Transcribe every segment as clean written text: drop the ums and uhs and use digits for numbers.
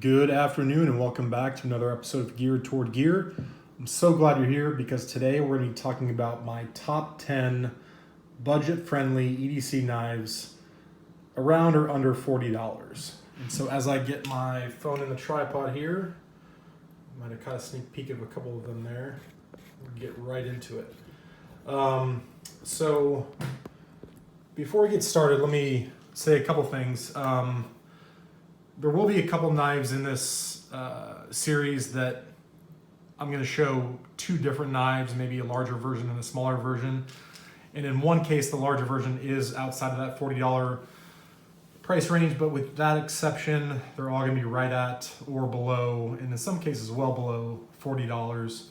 Good afternoon and welcome back to another episode of Geared Toward Gear. I'm so glad you're here because today we're going to be talking about my top 10 budget-friendly EDC knives around or under $40. And so as I get my phone in the tripod here, I might have caught a sneak peek of a couple of them there. We'll get right into it. So before we get started, let me say a couple things. There will be a couple knives in this series that I'm going to show two different knives, maybe a larger version and a smaller version. And in one case, the larger version is outside of that $40 price range, but with that exception, they're all going to be right at or below, and in some cases well below $40.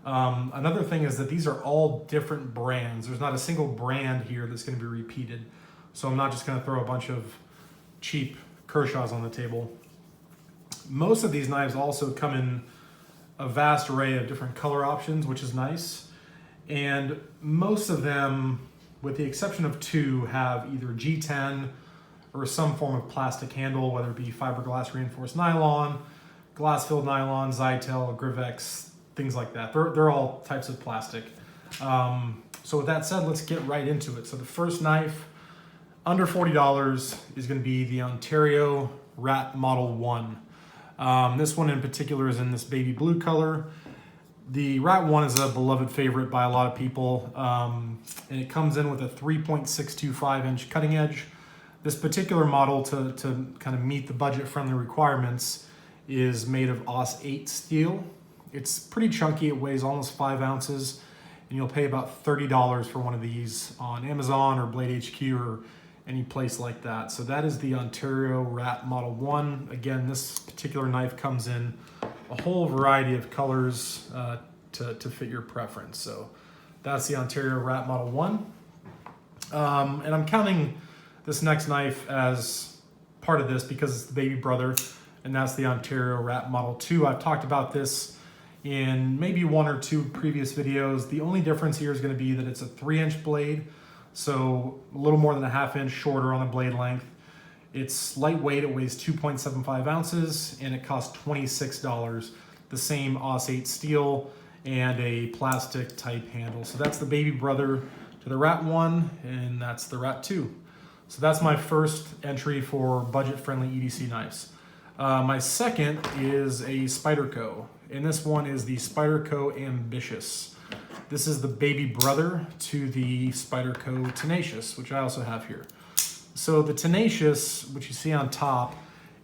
Another thing is that these are all different brands. There's not a single brand here that's going to be repeated. So I'm not just going to throw a bunch of cheap Kershaw's on the table. Most of these knives also come in a vast array of different color options, which is nice. And most of them, with the exception of two, have either G10 or some form of plastic handle, whether it be fiberglass reinforced nylon, glass-filled nylon, Zytel, Grivex, things like that. They're all types of plastic. So with that said, let's get right into it. So the first knife under $40 is going to be the Ontario Rat Model 1. This one in particular is in this baby blue color. The Rat 1 is a beloved favorite by a lot of people, and it comes in with a 3.625 inch cutting edge. This particular model, to kind of meet the budget-friendly requirements, is made of AUS 8 steel. It's pretty chunky. It weighs almost 5 ounces, and you'll pay about $30 for one of these on Amazon or Blade HQ or any place like that. So that is the Ontario Rat Model 1. Again, this particular knife comes in a whole variety of colors to fit your preference. So that's the Ontario Rat Model 1. And I'm counting this next knife as part of this because it's the baby brother, and that's the Ontario Rat Model 2. I've talked about this in maybe one or two previous videos. The only difference here is going to be that it's a 3-inch blade, so a little more than a ½ inch shorter on the blade length. It's lightweight, it weighs 2.75 ounces, and it costs $26. The same AUS 8 steel and a plastic type handle. So that's the baby brother to the Rat 1, and that's the Rat 2. So that's my first entry for budget-friendly EDC knives. My second is a Spyderco, and this one is the Spyderco Ambitious. This is the baby brother to the Spyderco Tenacious, which I also have here. So the Tenacious, which you see on top,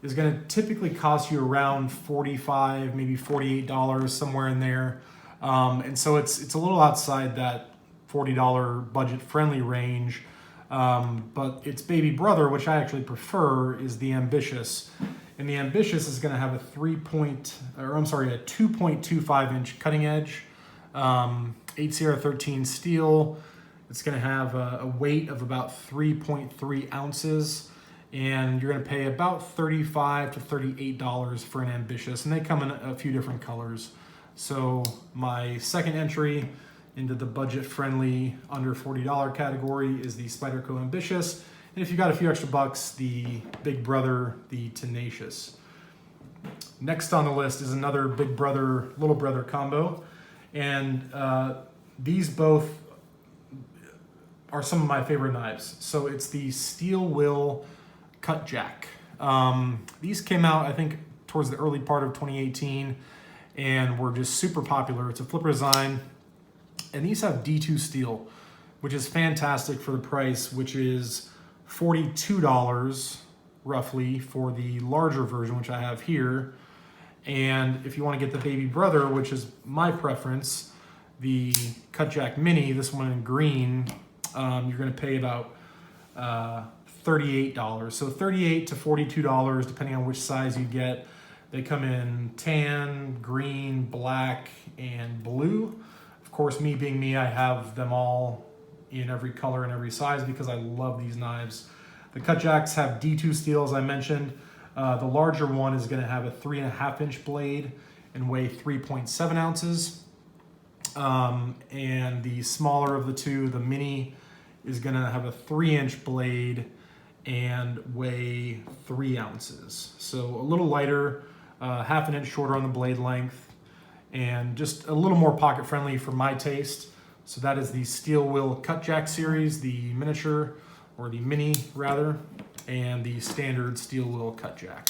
is going to typically cost you around $45, maybe $48, somewhere in there. And so it's a little outside that $40 budget-friendly range. But its baby brother, which I actually prefer, is the Ambitious. And the Ambitious is going to have a 2.25 inch cutting edge, 8CR13 steel. It's going to have a weight of about 3.3 ounces, and you're going to pay about $35 to $38 for an Ambitious, and they come in a few different colors. So my second entry into the budget-friendly under $40 category is the Spyderco Ambitious, and if you got a few extra bucks, the big brother, the Tenacious. Next on the list is another big brother, little brother combo, and these both are some of my favorite knives. So it's the Steel Will Cut Jack. These came out, I think, towards the early part of 2018, and were just super popular. It's a flipper design, and these have D2 steel, which is fantastic for the price, which is $42 roughly for the larger version, which I have here. And if you want to get the baby brother, which is my preference, the Cut Jack Mini, this one in green, you're going to pay about $38. So $38 to $42, depending on which size you get. They come in tan, green, black, and blue. Of course, me being me, I have them all in every color and every size because I love these knives. The Cut Jacks have D2 steel, as I mentioned. The larger one is going to have a 3.5 inch blade and weigh 3.7 ounces. And the smaller of the two, the Mini, is going to have a 3-inch blade and weigh 3 ounces. So a little lighter, half an inch shorter on the blade length, and just a little more pocket friendly for my taste. So that is the Steel Will Cut Jack series, the miniature, or the mini rather, and the standard Steel Will Cut Jack.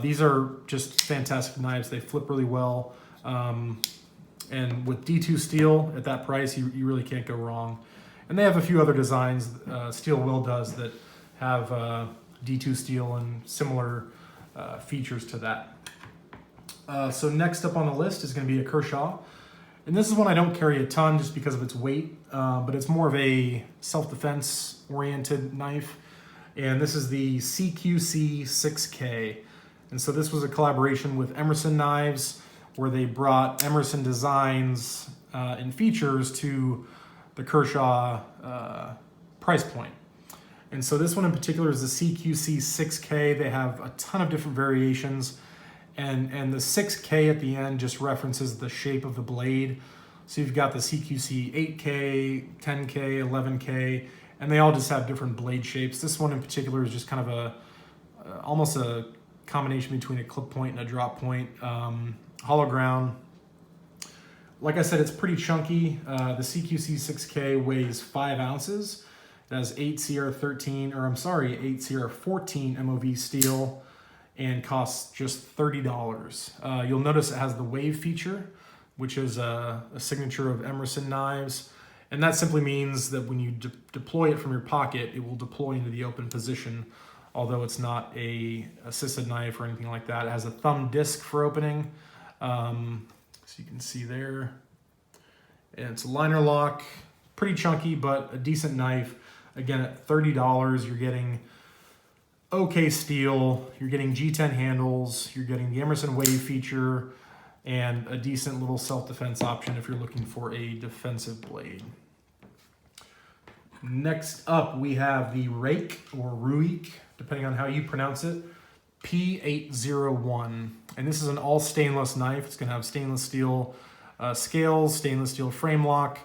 These are just fantastic knives. They flip really well. And with D2 steel at that price, you really can't go wrong. And they have a few other designs, Steel Will does, that have D2 steel and similar features to that. So next up on the list is going to be a Kershaw. And this is one I don't carry a ton just because of its weight, but it's more of a self-defense oriented knife. And this is the CQC 6K. And so this was a collaboration with Emerson Knives, where they brought Emerson designs and features to the Kershaw price point. And so this one in particular is the CQC 6K. They have a ton of different variations. And the 6K at the end just references the shape of the blade. So you've got the CQC 8K, 10K, 11K, and they all just have different blade shapes. This one in particular is just kind of almost a combination between a clip point and a drop point. Hollow ground. Like I said, it's pretty chunky. The CQC 6K weighs 5 ounces. It has 8 CR14 MOV steel and costs just $30. You'll notice it has the wave feature, which is a signature of Emerson Knives. And that simply means that when you deploy it from your pocket, it will deploy into the open position, although it's not a assisted knife or anything like that. It has a thumb disc for opening. So you can see there. And it's a liner lock, pretty chunky, but a decent knife. Again, at $30, you're getting okay steel, you're getting G10 handles, you're getting the Emerson wave feature, and a decent little self-defense option if you're looking for a defensive blade. Next up, we have the Rake, or Ruik, depending on how you pronounce it, P8101. And this is an all stainless knife. It's gonna have stainless steel scales, stainless steel frame lock.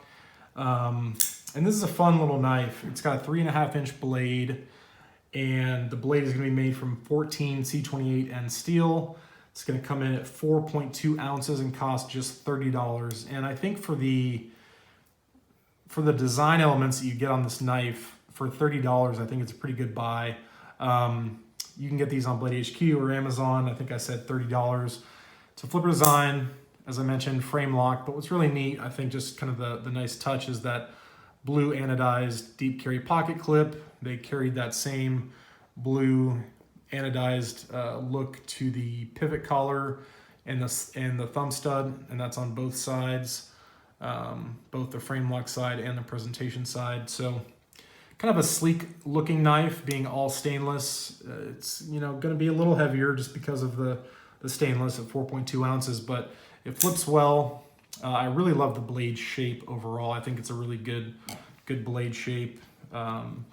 And this is a fun little knife. It's got a 3.5-inch blade, and the blade is gonna be made from 14 C28N steel. It's gonna come in at 4.2 ounces and cost just $30. And I think for the design elements that you get on this knife for $30, I think it's a pretty good buy. You can get these on Blade HQ or Amazon. I think I said $30. It's a flipper design, as I mentioned, frame lock. But what's really neat, I think, just kind of the nice touch is that blue anodized deep carry pocket clip. They carried that same blue anodized look to the pivot collar and the thumb stud, and that's on both sides, both the frame lock side and the presentation side. So kind of a sleek looking knife, being all stainless. It's going to be a little heavier just because of the stainless at 4.2 ounces, but it flips well. I really love the blade shape overall. I think it's a really good blade shape.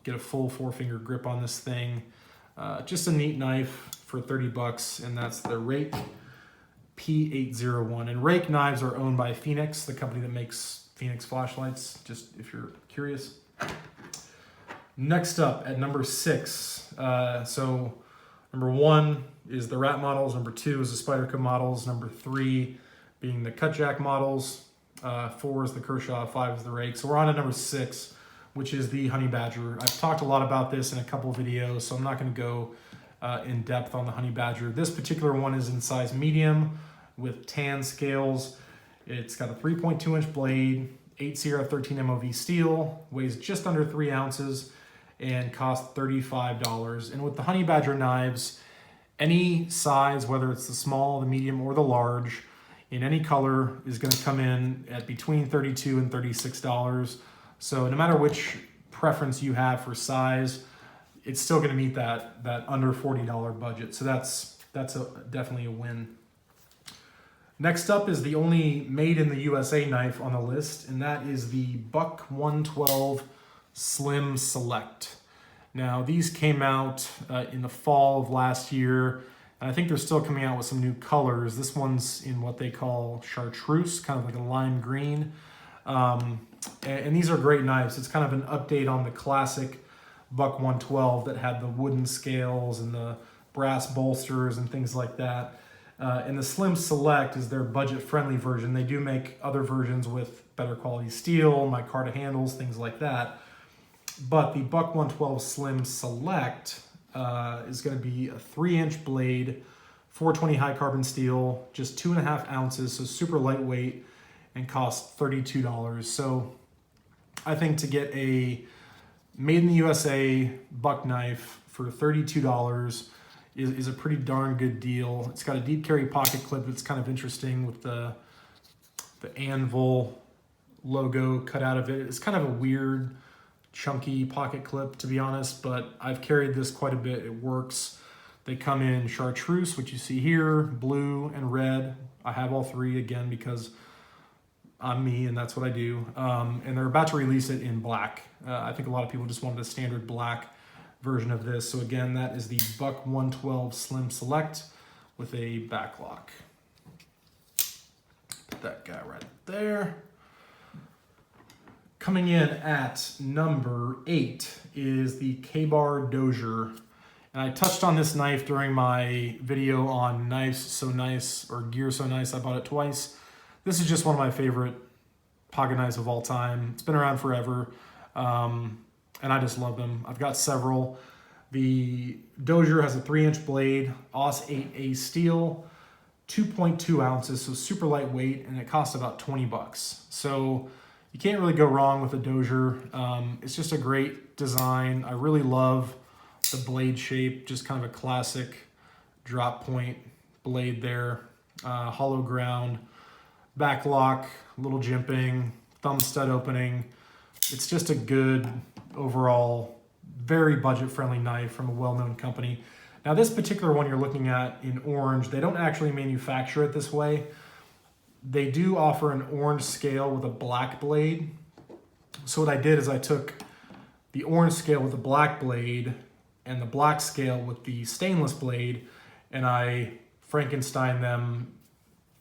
Get a full 4-finger grip on this thing. Just a neat knife for $30, and that's the Rake P8101. And Rake knives are owned by Phoenix, the company that makes Phoenix flashlights, just if you're curious. Next up at number 6. So number 1 is the Rat models. Number 2 is the Spyderco models. Number 3 being the Cut Jack models. 4 is the Kershaw. 5 is the Rake. So we're on to number 6, which is the Honey Badger. I've talked a lot about this in a couple of videos, so I'm not going to go in depth on the Honey Badger. This particular one is in size medium with tan scales. It's got a 3.2-inch blade, 8 CR13 MOV steel, weighs just under 3 ounces, and costs $35. And with the Honey Badger knives, any size, whether it's the small, the medium, or the large, in any color, is going to come in at between $32 and $36. So no matter which preference you have for size, it's still going to meet that under $40 budget. So that's definitely a win. Next up is the only made in the USA knife on the list, and that is the Buck 112 Slim Select. Now these came out in the fall of last year, and I think they're still coming out with some new colors. This one's in what they call chartreuse, kind of like a lime green. And these are great knives. It's kind of an update on the classic Buck 112 that had the wooden scales and the brass bolsters and things like that. And the Slim Select is their budget-friendly version. They do make other versions with better quality steel, micarta handles, things like that. But the Buck 112 Slim Select is going to be a 3-inch blade, 420 high carbon steel, just 2.5 ounces, so super lightweight, and costs $32. So I think to get a made in the USA buck knife for $32 is a pretty darn good deal. It's got a deep carry pocket clip. It's kind of interesting with the anvil logo cut out of it. It's kind of a weird, chunky pocket clip, to be honest, but I've carried this quite a bit. It works. They come in chartreuse, which you see here, blue and red. I have all three, again, because I'm me and that's what I do. And they're about to release it in black. I think a lot of people just wanted a standard black version of this. So again, that is the Buck 112 Slim Select with a back lock. Put that guy right there. Coming in at number 8 is the KBar Dozier. And I touched on this knife during my video on Knives So Nice, or Gear So Nice. I bought it twice. This is just one of my favorite pocket knives of all time. It's been around forever, and I just love them. I've got several. The Dozier has a 3-inch blade, AUS 8A steel, 2.2 ounces, so super lightweight, and it costs about 20 bucks. So you can't really go wrong with a Dozier. It's just a great design. I really love the blade shape, just kind of a classic drop point blade there. Hollow ground, back lock, little jimping, thumb stud opening. It's just a good overall, very budget-friendly knife from a well-known company. Now this particular one you're looking at in orange, they don't actually manufacture it this way. They do offer an orange scale with a black blade. So what I did is I took the orange scale with the black blade and the black scale with the stainless blade, and I Frankenstein them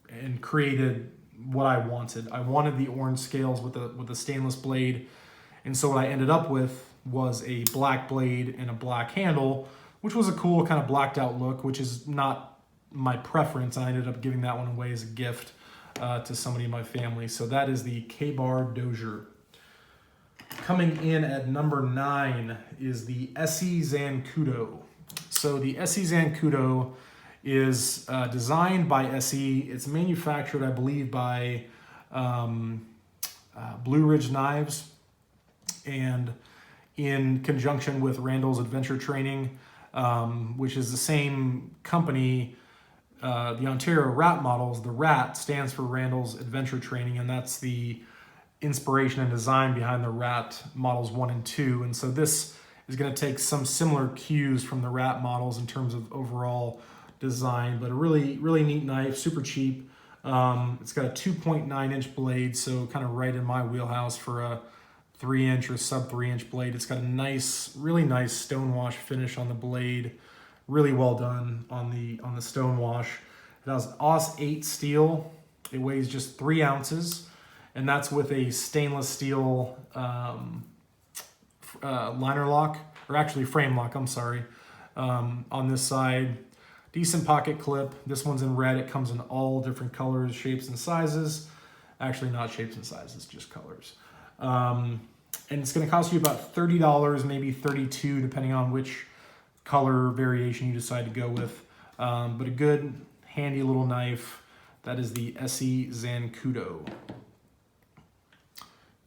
and created what I wanted. I wanted the orange scales with the stainless blade, and so what I ended up with was a black blade and a black handle, which was a cool kind of blacked out look, which is not my preference. I ended up giving that one away as a gift to somebody in my family. So that is the KBar Dozier. Coming in at number 9 is the EDC Zancudo. So the EDC Zancudo is designed by EDC. It's manufactured, I believe, by Blue Ridge Knives, and in conjunction with Randall's Adventure Training, which is the same company. The Ontario Rat models, the Rat stands for Randall's Adventure Training, and that's the inspiration and design behind the Rat models 1 and 2. And so this is going to take some similar cues from the Rat models in terms of overall design, but a really, really neat knife, super cheap. It's got a 2.9-inch blade, so kind of right in my wheelhouse for a 3-inch or sub 3-inch blade. It's got a nice, really nice stonewash finish on the blade. Really well done on the stonewash. It has AUS 8 steel. It weighs just 3 ounces, and that's with a stainless steel liner lock, or actually frame lock, I'm sorry, on this side. Decent pocket clip. This one's in red. It comes in all different colors, shapes, and sizes. Actually, not shapes and sizes, just colors. And it's going to cost you about $30, maybe $32, depending on which color variation you decide to go with. But a good, handy little knife. That is the EDC Zancudo.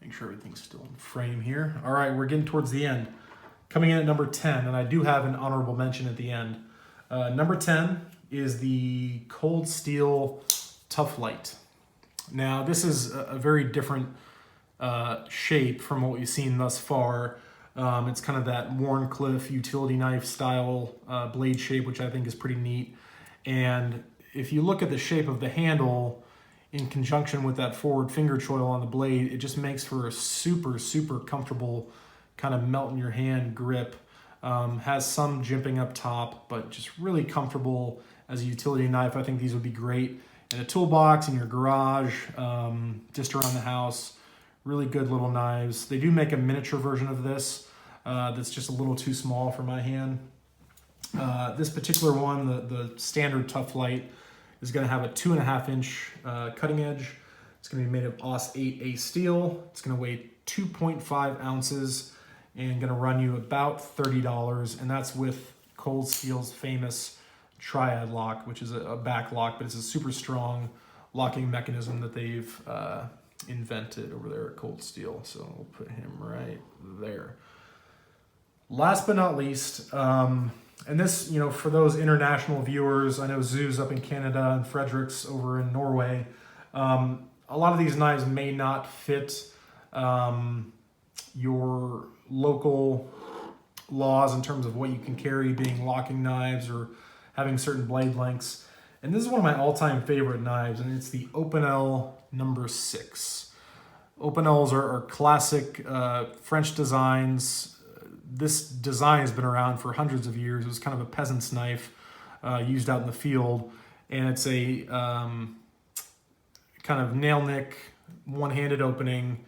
Make sure everything's still in frame here. All right, we're getting towards the end. Coming in at number 10, and I do have an honorable mention at the end. Number 10 is the Cold Steel Toughlite. Now, this is a very different shape from what we've seen thus far. It's kind of that Warncliffe utility knife style blade shape, which I think is pretty neat. And if you look at the shape of the handle in conjunction with that forward finger choil on the blade, it just makes for a super, super comfortable kind of melt in your hand grip. Has some jimping up top, but just really comfortable as a utility knife. I think these would be great in a toolbox, in your garage, just around the house. Really good little knives. They do make a miniature version of this that's just a little too small for my hand. This particular one, the standard Toughlite, is going to have a 2.5 inch cutting edge. It's going to be made of AUS 8A steel. It's going to weigh 2.5 ounces and going to run you about $30. And that's with Cold Steel's famous triad lock, which is a back lock, but it's a super strong locking mechanism that they've invented over there at Cold Steel. So we'll put him right there. Last but not least, and this, you know, for those international viewers, I know Zoo's up in Canada and Frederick's over in Norway. A lot of these knives may not fit your local laws in terms of what you can carry, being locking knives or having certain blade lengths. And this is one of my all-time favorite knives, and it's the Opinel number 6. Opinels are classic French designs. This design has been around for hundreds of years. It was kind of a peasant's knife used out in the field, and it's a kind of nail nick, one-handed opening,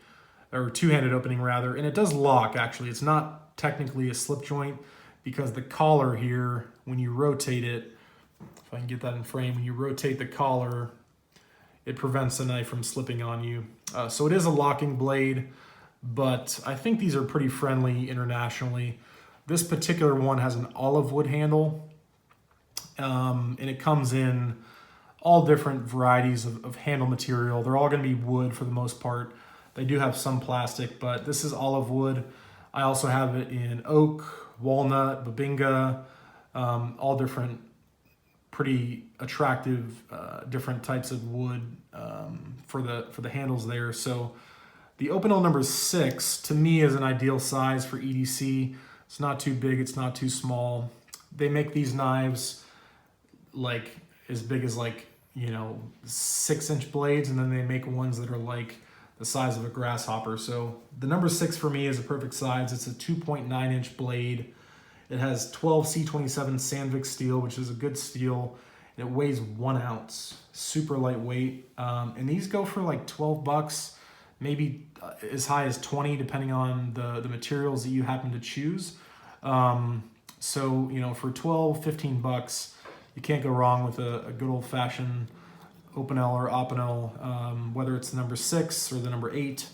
or two-handed opening rather, and it does lock actually. It's not technically a slip joint because the collar here, when you rotate it, if I can get that in frame, when you rotate the collar, it prevents the knife from slipping on you. So it is a locking blade, but I think these are pretty friendly internationally. This particular one has an olive wood handle, and it comes in all different varieties of handle material. They're all going to be wood for the most part. They do have some plastic, but this is olive wood. I also have it in oak, walnut, babinga, all different pretty attractive different types of wood for the handles there. So the Opinel number 6 to me is an ideal size for EDC. It's not too big, it's not too small. They make these knives like as big as, like, you know, 6-inch blades, and then they make ones that are like the size of a grasshopper. So the number 6 for me is a perfect size. It's a 2.9-inch blade. It has 12 C27 Sandvik steel, which is a good steel. And it weighs 1 ounce, super lightweight. And these go for like $12, maybe as high as 20, depending on the materials that you happen to choose. So, you know, for 12, 15 bucks, you can't go wrong with a good old-fashioned Opinel or Opinel, whether it's the number 6 or the number 8.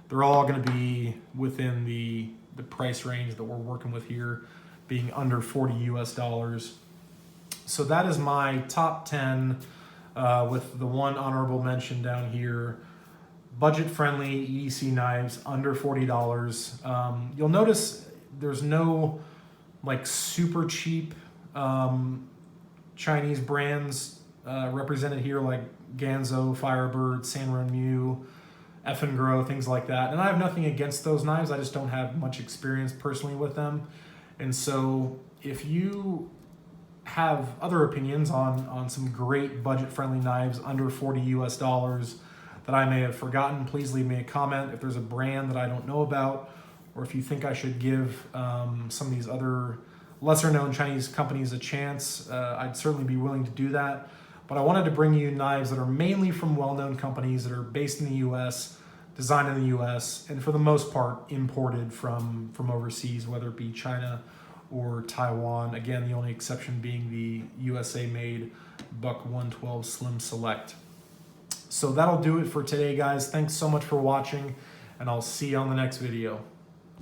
They're all going to be within the price range that we're working with here, being under $40 US. So that is my top 10 with the one honorable mention down here. Budget-friendly EDC knives under $40. You'll notice there's no like super cheap Chinese brands represented here, like Ganzo, Firebird, Sanrenmu, Effengrow, things like that. And I have nothing against those knives. I just don't have much experience personally with them. And so if you have other opinions on some great budget-friendly knives under $40 US that I may have forgotten, please leave me a comment. If there's a brand that I don't know about, or if you think I should give some of these other lesser-known Chinese companies a chance, I'd certainly be willing to do that. But I wanted to bring you knives that are mainly from well-known companies that are based in the US, designed in the US, and for the most part imported from overseas, whether it be China or Taiwan. Again, the only exception being the USA-made Buck 112 Slim Select. So that'll do it for today, guys. Thanks so much for watching, and I'll see you on the next video.